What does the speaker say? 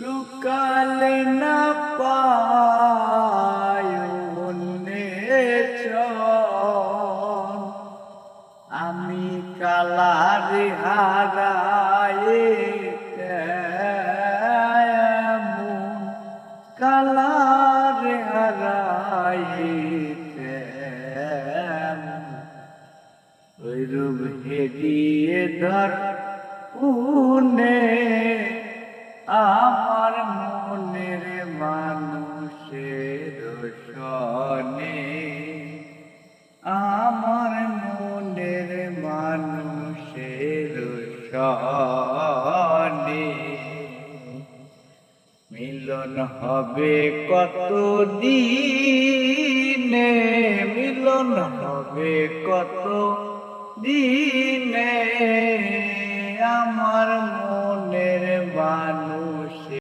লুকালে না পায় আমি কালারে হারায়ে কেমন কালারে হারায়ে কেমন ওই রূপ হেরিয়ে ধর উনে আমার মনের মানুষের সনে আমার মনের মানুষের সনে মিলন হবে কত দিনে মিলন হবে কত দিনে আমার